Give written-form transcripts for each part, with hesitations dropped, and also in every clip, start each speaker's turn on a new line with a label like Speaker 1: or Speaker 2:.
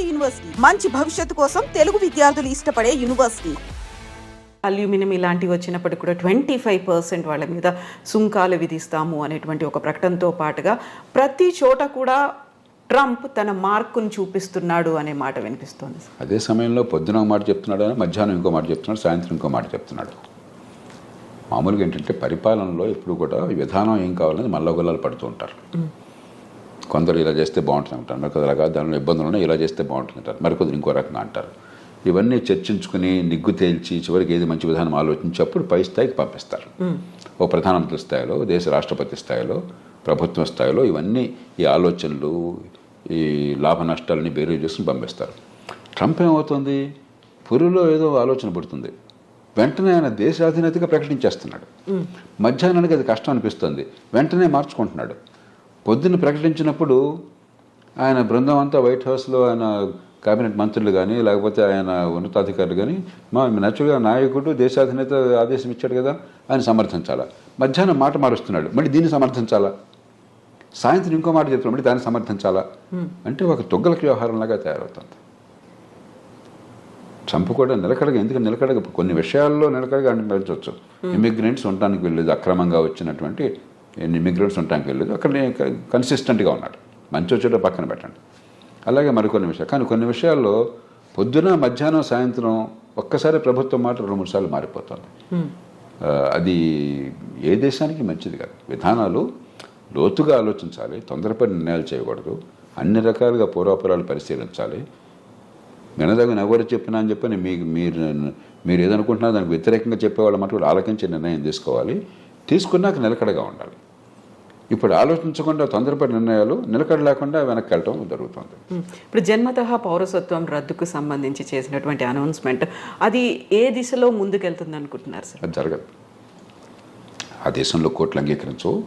Speaker 1: University, మంచి భవిష్యత్తు కోసం తెలుగు విద్యార్థులు ఇష్టపడే యూనివర్సిటీ.
Speaker 2: అల్యూమినియం ఇలాంటివి వచ్చినప్పటికి కూడా 25% వాళ్ళ మీద సుంకాలు విధిస్తాము అనేటువంటి ఒక ప్రకటనతో పాటుగా ప్రతి చోట కూడా ట్రంప్ తన మార్కును చూపిస్తున్నాడు అనే మాట వినిపిస్తోంది.
Speaker 3: అదే సమయంలో పొద్దున ఒక మాట చెప్తున్నాడు, మధ్యాహ్నం ఇంకో మాట చెప్తున్నాడు, సాయంత్రం ఇంకో మాట చెప్తున్నాడు. మామూలుగా ఏంటంటే పరిపాలనలో ఎప్పుడు కూడా విధానం ఏం కావాలని మల్లగొల్లాలు పడుతూ ఉంటారు. కొందరు ఇలా చేస్తే బాగుంటుంది అంటారు, మరికొందరు అలాగా దానిలో ఇబ్బందులు ఉన్నాయి, ఇలా చేస్తే బాగుంటుంది అంటారు, మరికొందరు ఇంకో రకంగా అంటారు. ఇవన్నీ చర్చించుకుని నిగ్గు తేల్చి చివరికి ఏది మంచి విధానం ఆలోచించి అప్పుడు పై స్థాయికి పంపిస్తారు. ఓ ప్రధానమంత్రి స్థాయిలో, దేశ రాష్ట్రపతి స్థాయిలో, ప్రభుత్వ స్థాయిలో ఇవన్నీ ఈ ఆలోచనలు, ఈ లాభ నష్టాలని బేరీ చేసుకుని పంపిస్తారు. ట్రంప్ ఏమవుతుంది, పురిలో ఏదో ఆలోచన పడుతుంది, వెంటనే ఆయన దేశాధినేతగా ప్రకటించేస్తున్నాడు. మధ్యాహ్నానికి అది కష్టం అనిపిస్తుంది, వెంటనే మార్చుకుంటున్నాడు. పొద్దున్న ప్రకటించినప్పుడు ఆయన బృందం అంతా వైట్ హౌస్లో ఆయన కేబినెట్ మంత్రులు కానీ లేకపోతే ఆయన ఉన్నతాధికారులు కానీ మా నేచురల్గా నాయకుడు దేశాధినేత ఆదేశం ఇచ్చాడు కదా ఆయన సమర్థించాలా. మధ్యాహ్నం మాట మారుస్తున్నాడు, మళ్ళీ దీన్ని సమర్థించాలా. సాయంత్రం ఇంకో మాట చెప్తున్నాడు, మళ్ళీ దాన్ని సమర్థించాలా. అంటే ఒక తొగ్గలకి వ్యవహారంలాగా తయారవుతుంది. ట్రంప్ కూడా నిలకడగా, ఎందుకంటే నిలకడగా కొన్ని విషయాల్లో నిలకడగా అనిపించవచ్చు. ఇమిగ్రెంట్స్ ఉండటానికి వెళ్ళలేదు, అక్రమంగా వచ్చినటువంటి ఇమిగ్రెంట్స్ ఉండటానికి వెళ్ళలేదు, అక్కడ కన్సిస్టెంట్గా ఉన్నాడు. మంచి చెడు పక్కన పెట్టండి. అలాగే మరికొన్ని విషయాలు, కానీ కొన్ని విషయాల్లో పొద్దున మధ్యాహ్నం సాయంత్రం ఒక్కసారి ప్రభుత్వం మాట 2-3 సార్లు మారిపోతుంది. అది ఏ దేశానికి మంచిది కాదు. విధానాలు లోతుగా ఆలోచించాలి, తొందరపడి నిర్ణయాలు చేయకూడదు, అన్ని రకాలుగా పూర్వాపరాలు పరిశీలించాలి. వినదగిన ఎవరు చెప్పినా అని చెప్పని మీరు ఏదనుకుంటున్నా దానికి వ్యతిరేకంగా చెప్పేవాళ్ళ మాట కూడా ఆలోచించి నిర్ణయం తీసుకోవాలి. తీసుకున్నాక నిలకడగా ఉండాలి. ఇప్పుడు ఆలోచించకుండా తొందరపడి నిర్ణయాలు, నిలకడ లేకుండా వెనక్కి వెళ్ళటం జరుగుతుంది.
Speaker 2: ఇప్పుడు జన్మతః పౌరసత్వం రద్దుకు సంబంధించి చేసినటువంటి అనౌన్స్మెంట్ అది ఏ దిశలో ముందుకెళ్తుంది అనుకుంటున్నారు సార్?
Speaker 3: అది జరగదు. ఆ దేశంలో కోర్టులు అంగీకరించవు,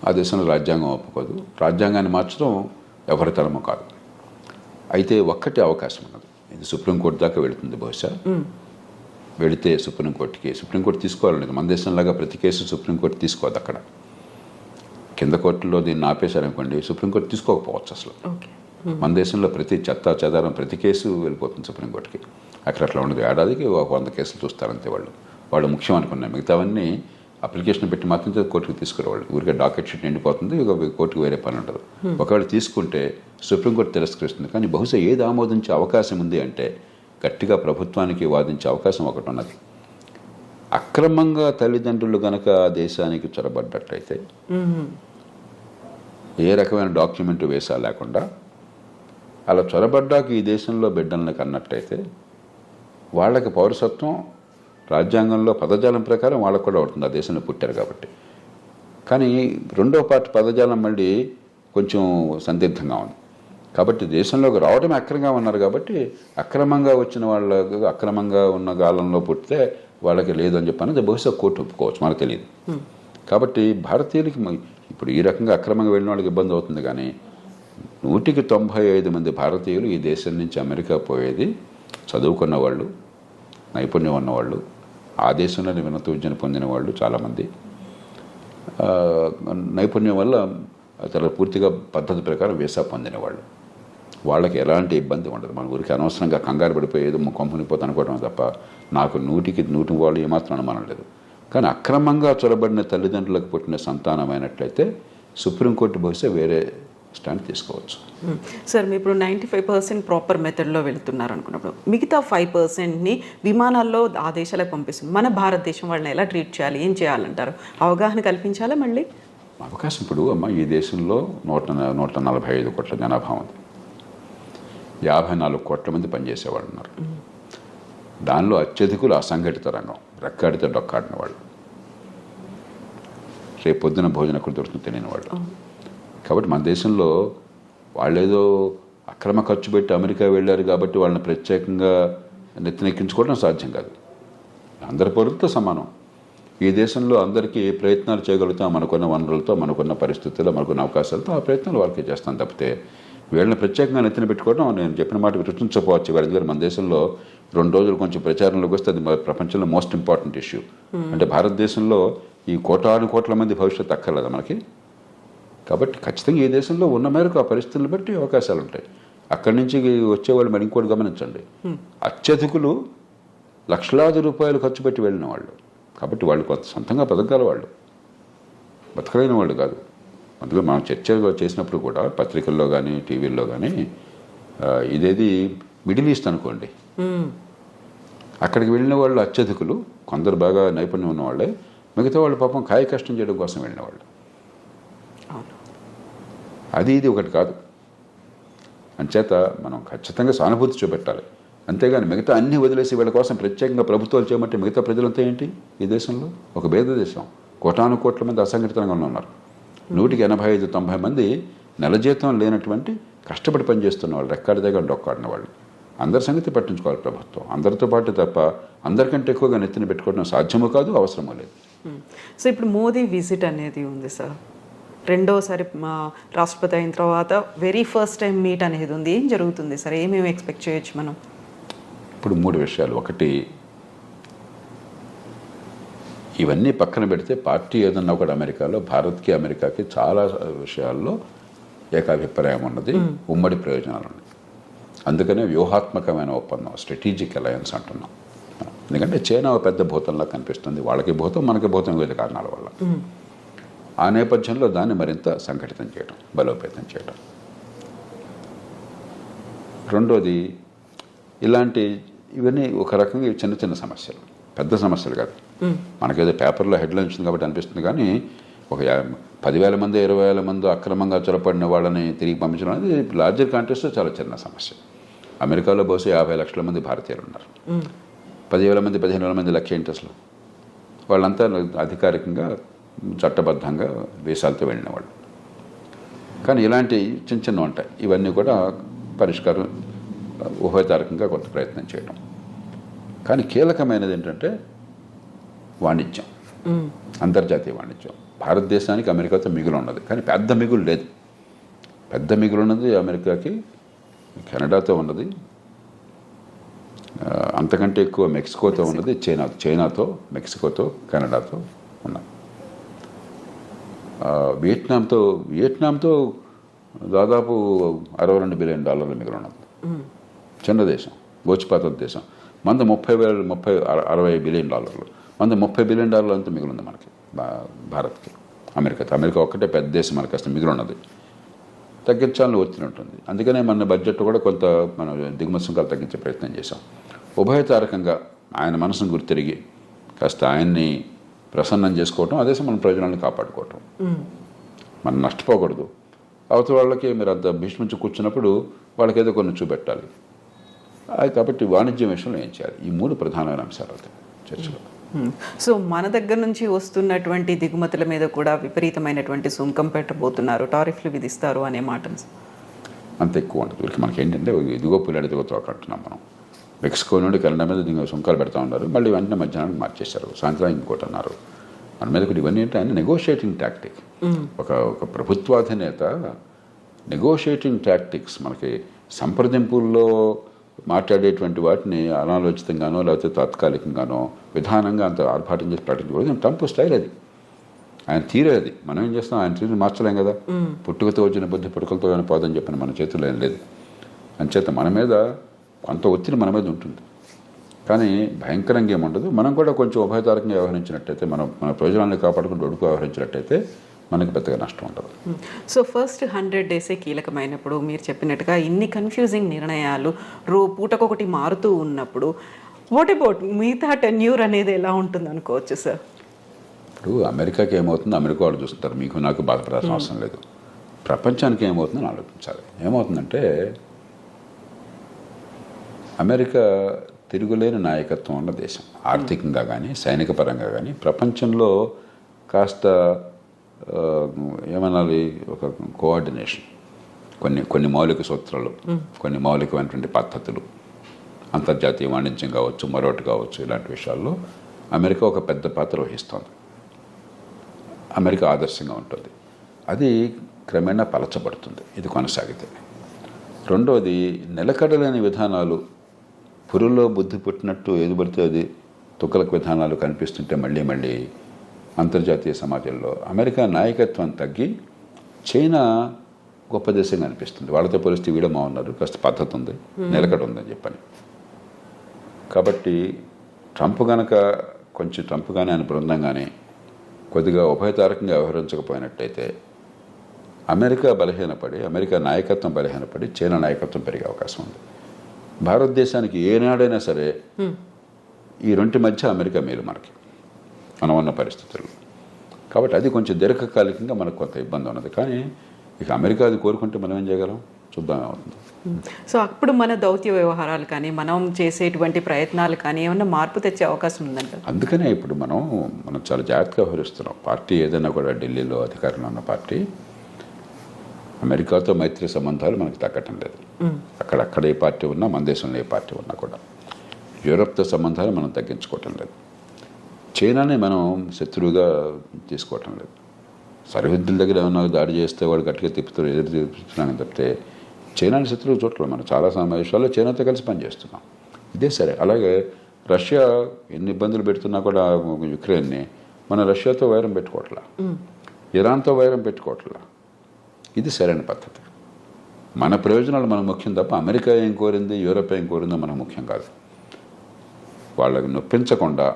Speaker 3: ఆ దేశంలో రాజ్యాంగం ఒప్పుకోదు, రాజ్యాంగాన్ని మార్చడం ఎవరి తరమో కాదు. అయితే ఒక్కటే అవకాశం ఉన్నది, ఇది సుప్రీంకోర్టు దాకా వెళుతుంది. బహుశా వెళితే సుప్రీంకోర్టు తీసుకోవాలనేది. మన దేశంలాగా ప్రతి కేసు సుప్రీంకోర్టు తీసుకోవద్దు. అక్కడ కింద కోర్టులో దీన్ని ఆపేశారనుకోండి, సుప్రీంకోర్టు తీసుకోకపోవచ్చు అసలు. మన దేశంలో ప్రతి చెత్త చెదారం ప్రతి కేసు వెళ్ళిపోతుంది సుప్రీంకోర్టుకి. అక్కడ అట్లా ఉండదు. ఏడాదికి 100 కేసులు చూస్తారంతే. వాళ్ళు ముఖ్యం అనుకున్నాయి, మిగతావన్నీ అప్లికేషన్ పెట్టి మాత్రం కోర్టుకు తీసుకురావాలి. ఊరికే డాకెట్ షీట్ నిండిపోతుంది, కోర్టుకు వేరే పని ఉండదు. ఒకవేళ తీసుకుంటే సుప్రీంకోర్టు తిరస్కరిస్తుంది. కానీ బహుశా ఏది ఆమోదించే అవకాశం ఉంది అంటే గట్టిగా ప్రభుత్వానికి వాదించే అవకాశం ఒకటి ఉన్నది. అక్రమంగా తల్లిదండ్రులు గనక దేశానికి చొరబడ్డట్లయితే, ఏ రకమైన డాక్యుమెంట్ వేసా లేకుండా అలా చొరబడ్డాక ఈ దేశంలో బిడ్డల్ని కన్నట్టయితే వాళ్ళకి పౌరసత్వం రాజ్యాంగంలో పదజాలం ప్రకారం వాళ్ళకు కూడా ఉంటుంది, ఆ దేశంలో పుట్టారు కాబట్టి. కానీ రెండో పార్టీ పదజాలం మళ్ళీ కొంచెం సందిగ్ధంగా ఉంది. కాబట్టి దేశంలోకి రావడమే అక్రమంగా ఉన్నారు కాబట్టి అక్రమంగా వచ్చిన వాళ్ళకు, అక్రమంగా ఉన్న కాలంలో పుట్టితే వాళ్ళకి లేదని చెప్పి బహుశా కోర్టు ఒప్పుకోవచ్చు, మనకు తెలియదు. కాబట్టి భారతీయులకి ఇప్పుడు ఈ రకంగా అక్రమంగా వెళ్ళిన వాళ్ళకి ఇబ్బంది అవుతుంది. కానీ 195 మంది భారతీయులు ఈ దేశం నుంచి అమెరికా పోయేది చదువుకున్న వాళ్ళు, నైపుణ్యం ఉన్నవాళ్ళు, ఆ దేశంలోనే ఉన్నత విద్యను పొందిన వాళ్ళు చాలామంది, నైపుణ్యం వల్ల చాలా పూర్తిగా పద్ధతి ప్రకారం వీసా పొందిన వాళ్ళు. వాళ్ళకి ఎలాంటి ఇబ్బంది ఉండదు. మన ఊరికి అనవసరంగా కంగారు పడిపోయేది కొంపనిపోతే అనుకోవడం తప్ప నాకు 100కి వాళ్ళు ఏమాత్రం అనుమానం లేదు. కానీ అక్రమంగా చొరబడిన తల్లిదండ్రులకు పుట్టిన సంతానమైనట్లయితే సుప్రీంకోర్టు బహుశా వేరే స్టాండ్ తీసుకోవచ్చు.
Speaker 2: సార్, మీరు ఇప్పుడు 95% ప్రాపర్ మెథడ్లో వెళుతున్నారు అనుకున్నప్పుడు మిగతా 5%ని విమానాల్లో ఆ దేశాలకు పంపిస్తుంది. మన భారతదేశం వాళ్ళని ఎలా ట్రీట్ చేయాలి, ఏం చేయాలంటారు? అవగాహన కల్పించాలా? మళ్ళీ
Speaker 3: అవకాశం ఇప్పుడు ఈ దేశంలో 145 కోట్ల జనాభా ఉంది, 54 కోట్ల మంది పనిచేసేవాళ్ళు ఉన్నారు. దానిలో అత్యధికులు అసంఘటిత రంగం, రెక్కాడితే డొక్కాడిన వాళ్ళు, రేపు పొద్దున భోజనం ఎక్కడ దొరుకుతుందో తెలియని వాళ్ళు. కాబట్టి మన దేశంలో వాళ్ళేదో అక్రమ ఖర్చు పెట్టి అమెరికా వెళ్ళారు కాబట్టి వాళ్ళని ప్రత్యేకంగా నెత్తినెక్కించుకోవడం సాధ్యం కాదు. అందరి పౌరులతో సమానం. ఈ దేశంలో అందరికీ ఏ ప్రయత్నాలు చేయగలుగుతాం మనకున్న వనరులతో, మనకున్న పరిస్థితుల్లో, మనకున్న అవకాశాలతో ఆ ప్రయత్నాలు వాళ్ళకి చేస్తాం తప్పితే వీళ్ళని ప్రత్యేకంగా నెత్తిన పెట్టుకోవడం నేను చెప్పిన మాట గుర్తుంచకపోవచ్చు. వీళ్ళ మన దేశంలో 2 రోజులు కొంచెం ప్రచారంలోకి వస్తే అది ప్రపంచంలో మోస్ట్ ఇంపార్టెంట్ ఇష్యూ. అంటే భారతదేశంలో ఈ కోట్ల మంది భవిష్యత్తు అక్కర్లేదా మనకి? కాబట్టి ఖచ్చితంగా ఈ దేశంలో ఉన్న మేరకు ఆ పరిస్థితులను బట్టి అవకాశాలు ఉంటాయి. అక్కడి నుంచి వచ్చేవాళ్ళు మరి ఇంకోటి గమనించండి, అత్యధికులు లక్షలాది రూపాయలు ఖర్చు పెట్టి వెళ్ళిన వాళ్ళు. కాబట్టి వాళ్ళు కొంత సొంతంగా బతకగల వాళ్ళు, బతకలేని వాళ్ళు కాదు. అందులో మనం చర్చ చేసినప్పుడు కూడా పత్రికల్లో కానీ టీవీల్లో కానీ ఇదేది మిడిల్ ఈస్ట్ అనుకోండి, అక్కడికి వెళ్ళిన వాళ్ళు అత్యధికులు, కొందరు బాగా నైపుణ్యం ఉన్నవాళ్ళే, మిగతా వాళ్ళు పాపం కాయ కష్టం చేయడం కోసం వెళ్ళిన వాళ్ళు. అది ఇది ఒకటి కాదు. అంచేత మనం ఖచ్చితంగా సానుభూతి చూపెట్టాలి. అంతేగాని మిగతా అన్ని వదిలేసి వీళ్ళ కోసం ప్రత్యేకంగా ప్రభుత్వాలు చేయమంటే మిగతా ప్రజలంతా ఏంటి? ఈ దేశంలో ఒక పేద దేశం, కోటాను కోట్ల మంది అసంఘటితంగా ఉన్నారు. 185-90 మంది నెల జీతం లేనటువంటి కష్టపడి పనిచేస్తున్న వాళ్ళు, రెక్కాడి దగ్గర డొక్కాడిన వాళ్ళు. అందరి సంగతి పట్టించుకోవాలి ప్రభుత్వం, అందరితో పాటు తప్ప అందరికంటే ఎక్కువగా నెత్తిన పెట్టుకోవడం సాధ్యమో కాదు, అవసరమో లేదు.
Speaker 2: సో ఇప్పుడు మోదీ విజిట్ అనేది ఉంది సార్, రెండోసారి మా రాష్ట్రపతి అయిన తర్వాత వెరీ ఫస్ట్ టైం మీట్ అనేది ఉంది. ఏం జరుగుతుంది సార్, ఏమేమి ఎక్స్పెక్ట్ చేయొచ్చు మనం?
Speaker 3: ఇప్పుడు 3 విషయాలు. ఒకటి, ఇవన్నీ పక్కన పెడితే పార్టీ ఏదన్నా ఒకటి అమెరికాలో భారత్కి అమెరికాకి చాలా విషయాల్లో ఏకాభిప్రాయం ఉన్నది, ఉమ్మడి ప్రయోజనాలు ఉన్నాయి. అందుకనే వ్యూహాత్మకమైన ఒప్పందం, స్ట్రాటజిక్ అలయన్స్ అంటున్నాం. ఎందుకంటే చైనా ఒక పెద్ద భూతంలా కనిపిస్తుంది, వాళ్ళకి భూతం మనకి భూతం, వివిధ కారణాల వల్ల. ఆ నేపథ్యంలో దాన్ని మరింత సంఘటితం చేయడం, బలోపేతం చేయడం. రెండోది, ఇవన్నీ ఒక రకంగా చిన్న చిన్న సమస్యలు, పెద్ద సమస్యలు కాదు. మనకేదో పేపర్లో హెడ్లైన్ వచ్చింది కాబట్టి అనిపిస్తుంది, కానీ ఒక 10,000 మంది 20,000 మంది అక్రమంగా చొరపడిన వాళ్ళని తిరిగి పంపించడం అనేది లార్జర్ కాంటెక్స్ట్లో చాలా చిన్న సమస్య. అమెరికాలో బహుశా 50 లక్షల మంది భారతీయులు ఉన్నారు. 10,000 మంది 15,000 మంది లక్ష ఏంటి అసలు? వాళ్ళంతా అధికారికంగా చట్టబద్ధంగా వీసాలతో వెళ్ళిన వాళ్ళు. కానీ ఇలాంటి చిన్న చిన్న ఉంటాయి. ఇవన్నీ కూడా పరిష్కారం ఉభయతారకంగా కొంత ప్రయత్నం చేయడం. కానీ కీలకమైనది ఏంటంటే వాణిజ్యం, అంతర్జాతీయ వాణిజ్యం. భారతదేశానికి అమెరికాతో మిగులు ఉన్నది, కానీ పెద్ద మిగులు లేదు. పెద్ద మిగులు ఉన్నది అమెరికాకి కెనడాతో ఉన్నది, అంతకంటే ఎక్కువ మెక్సికోతో ఉన్నది, చైనాతో, మెక్సికోతో, కెనడాతో ఉన్నాయి. వియట్నాంతో దాదాపు $62 బిలియన్ మిగులు ఉన్నది. చిన్న దేశం, గోచిపాత దేశం. మంది 60 బిలియన్ డాలర్లు, మంది $30 బిలియన్ అంతా మిగిలింది మనకి, భారత్కి. అమెరికా ఒక్కటే పెద్ద దేశం, మనకి అసలు మిగిలి ఉన్నది. తగ్గించాలని ఒత్తిడి ఉంటుంది. అందుకనే మన బడ్జెట్ కూడా కొంత మనం దిగుమతి సుంకాలు తగ్గించే ప్రయత్నం చేశాం. ఉభయతారకంగా ఆయన మనసును గుర్తిరిగి కాస్త ఆయన్ని ప్రసన్నం చేసుకోవటం, అదే మన ప్రయోజనాలను కాపాడుకోవటం. మనం నష్టపోకూడదు. అవతల వాళ్ళకి మీరు అంత భీష్మించి కూర్చున్నప్పుడు వాళ్ళకి ఏదో కొన్ని చూపెట్టాలి. కాబట్టి వాణిజ్యం విషయంలో ఏం చేయాలి? ఈ 3 ప్రధానమైన అంశాలు అవుతాయి చర్చలో.
Speaker 2: సో మన దగ్గర నుంచి వస్తున్నటువంటి దిగుమతుల మీద కూడా విపరీతమైనటువంటి సుంకం పెట్టబోతున్నారు, టారిఫ్లు విధిస్తారు అనే మాట
Speaker 3: అంత ఎక్కువ ఉంటుంది. వీళ్ళకి మనకి ఏంటంటే ఇదిగో పుల్లాడి దిగో తోక అంటున్నాం మనం. మెక్సికో నుండి కెనడా మీద సుంకాలు పెడతా ఉన్నారు, మళ్ళీ వెంటనే మధ్యాహ్నానికి మార్చేశారు, సాయంత్రం ఇంకోటి అన్నారు. మన మీద కూడా ఇవన్నీ ఏంటంటే నెగోషియేటింగ్ టాక్టిక్. ఒక ప్రభుత్వాధినేత నెగోషియేటింగ్ టాక్టిక్స్, మనకి సంప్రదింపుల్లో మాట్లాడేటువంటి వాటిని అనాలోచితంగానో లేకపోతే తాత్కాలికంగానో విధానంగా అంత ఆర్భాటం చేసి ప్రకటించకూడదు. ట్రంప్ స్టైల్ అది, ఆయన తీరే అది. మనం ఏం చేస్తాం? ఆయన తీరు మార్చలేం కదా. పుట్టుకతో వచ్చిన బుద్ధి పుట్టుకలతో కానీ పోదని చెప్పిన మన చేతుల్లో ఏం లేదు. అంచేత మన మీద కొంత ఒత్తిడి మన మీద ఉంటుంది, కానీ భయంకరంగా ఏముండదు. మనం కూడా కొంచెం ఉభయతారకంగా వ్యవహరించినట్టయితే, మన ప్రయోజనాన్ని కాపాడుకుంటూ ఒడుకు వ్యవహరించినట్టయితే మనకి పెద్దగా నష్టం ఉంటుంది.
Speaker 2: సో ఫస్ట్ 100 డేసే కీలకమైనప్పుడు, మీరు చెప్పినట్టుగా ఇన్ని కన్ఫ్యూజింగ్ నిర్ణయాలు పూటకొకటి మారుతూ ఉన్నప్పుడు, వాట్ అబౌట్ మిగతా టెన్యూర్ అనేది ఎలా ఉంటుంది అనుకోవచ్చు సార్?
Speaker 3: ఇప్పుడు అమెరికాకి ఏమవుతుందో అమెరికా వాళ్ళు చూస్తుంటారు, మీకు నాకు బాధపడాల్సిన అవసరం లేదు. ప్రపంచానికి ఏమవుతుందని ఆలోచించాలి. ఏమవుతుందంటే అమెరికా తిరుగులేని నాయకత్వం ఉన్న దేశం, ఆర్థికంగా కానీ సైనిక పరంగా కానీ. ప్రపంచంలో కాస్త ఏమనాలి, ఒక కోఆర్డినేషన్, కొన్ని మౌలిక సూత్రాలు, కొన్ని మౌలికమైనటువంటి పద్ధతులు, అంతర్జాతీయ వాణిజ్యం కావచ్చు, మరొకటి కావచ్చు, ఇలాంటి విషయాల్లో అమెరికా ఒక పెద్ద పాత్ర వహిస్తుంది. అమెరికా ఆదర్శంగా ఉంటుంది. అది క్రమేణా పలచబడుతుంది ఇది కొనసాగితే. రెండోది, నిలకడలేని విధానాలు, పురుల్లో బుద్ధి పుట్టినట్టు ఏది పడితే అది తుక్కలకు విధానాలు కనిపిస్తుంటే మళ్ళీ అంతర్జాతీయ సమాజంలో అమెరికా నాయకత్వం తగ్గి చైనా గొప్ప దేశంగా అనిపిస్తుంది. వాళ్ళతో పోలిస్తే వీళ్ళు ఉన్నారు, కాస్త పద్ధతి ఉంది, నిలకడ ఉందని చెప్పని. కాబట్టి ట్రంప్ కానీ ఆయన బృందం కానీ కొద్దిగా ఉభయతారకంగా వ్యవహరించకపోయినట్టయితే అమెరికా నాయకత్వం బలహీనపడి చైనా నాయకత్వం పెరిగే అవకాశం ఉంది. భారతదేశానికి ఏనాడైనా సరే ఈ రెంటి మధ్య అమెరికా మేలు మనకి మనం ఉన్న పరిస్థితుల్లో. కాబట్టి అది కొంచెం దీర్ఘకాలికంగా మనకు కొంత ఇబ్బంది ఉన్నది. కానీ ఇక అమెరికా అది కోరుకుంటే మనం ఏం చేయగలం, చూద్దాం ఏమవుతుంది.
Speaker 2: సో అప్పుడు మన దౌత్య వ్యవహారాలు కానీ మనం చేసేటువంటి ప్రయత్నాలు కానీ ఏమన్నా మార్పు తెచ్చే అవకాశం ఉందంట.
Speaker 3: అందుకనే ఇప్పుడు మనం చాలా జాగ్రత్తగా వ్యవహరిస్తున్నాం. పార్టీ ఏదైనా కూడా ఢిల్లీలో అధికారంలో ఉన్న పార్టీ అమెరికాతో మైత్రి సంబంధాలు మనకు తగ్గటం లేదు. అక్కడ ఏ పార్టీ ఉన్నా, మన దేశంలో ఏ పార్టీ ఉన్నా కూడా యూరప్తో సంబంధాలు మనం తగ్గించుకోవటం లేదు. చైనాని మనం శత్రువుగా తీసుకోవటం లేదు. సరిహద్దుల దగ్గర ఏమన్నా దాడి చేస్తే వాడు గట్టిగా ఎదురు తిప్పుతున్నాను తప్పితే చైనాని శత్రువు చూడలేదు. మనం చాలా సమావేశాల్లో చైనాతో కలిసి పనిచేస్తున్నాం. ఇదే సరే. అలాగే రష్యా ఎన్ని ఇబ్బందులు పెడుతున్నా కూడా యుక్రెయిన్ని మన రష్యాతో వైరం పెట్టుకోవట్లా, ఇరాన్తో వైరం పెట్టుకోవట్లా. ఇది సరైన పద్ధతి. మన ప్రయోజనాలు మనకు ముఖ్యం తప్ప అమెరికా ఏం కోరింది, యూరోప్ ఏం కోరిందో మనకు ముఖ్యం కాదు. వాళ్ళకి నొప్పించకుండా,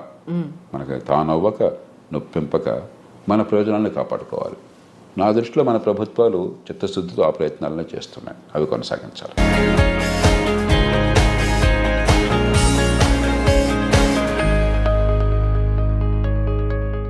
Speaker 3: మనకి తానవ్వక నొప్పింపక మన ప్రయోజనాలను కాపాడుకోవాలి. నా దృష్టిలో మన ప్రభుత్వాలు చిత్తశుద్ధితో ఆ ప్రయత్నాలను చేస్తున్నాయి. అవి కొనసాగించాలి.